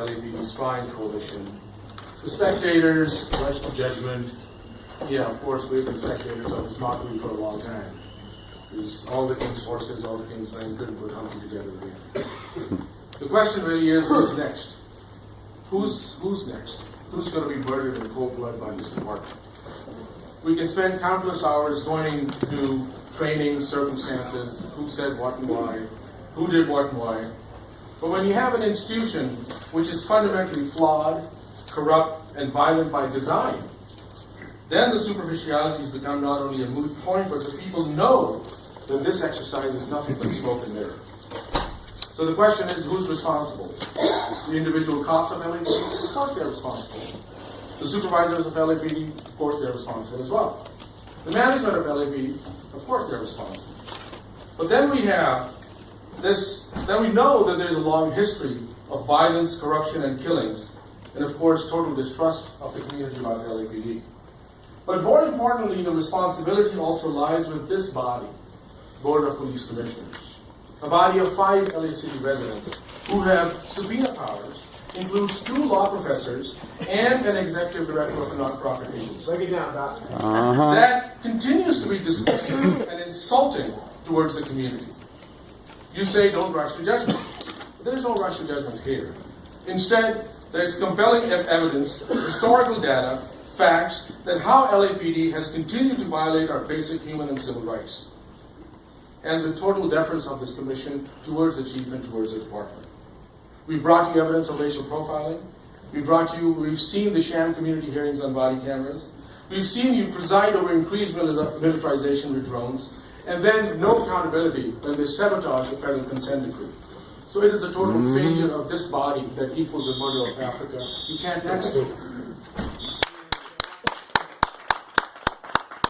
LAPD spying coalition. The spectators rush to judgment. Yeah, of course, we've been spectators of this mockery for a long time. Because all the king's horses, all the king's men couldn't put Humpty together again. The question really is, who's next? Who's next? Who's going to be murdered in cold blood by this department? We can spend countless hours going to training, circumstances, who said what and why, who did what and why. But when you have an institution which is fundamentally flawed, corrupt, and violent by design, then the superficialities become not only a moot point, but the people know that this exercise is nothing but smoke and mirror. So the question is, who's responsible? The individual cops of LAPD? Of course they're responsible. The supervisors of LAPD? Of course they're responsible as well. The management of LAPD? Of course they're responsible. But then we have this, then we know that there's a long history of violence, corruption, and killings, and of course total distrust of the community about LAPD. But more importantly, the responsibility also lies with this body, Board of Police Commissioners, a body of 5 LA City residents who have subpoena powers, includes 2 law professors and an executive director of a nonprofit agency. Break it down, Doc. That continues to be dismissive and insulting towards the community. You say don't rush to judgment. There's no rush to judgment here. Instead, there's compelling evidence, historical data, facts that how LAPD has continued to violate our basic human and civil rights, and the total deference of this commission towards the chief and towards the department. We brought you evidence of racial profiling. We've seen the sham community hearings on body cameras. We've seen you preside over increased militarization with drones, and then no accountability when they sabotage the federal consent decree. So it is a total failure of this body that equals the murder of Africa. You can't next it.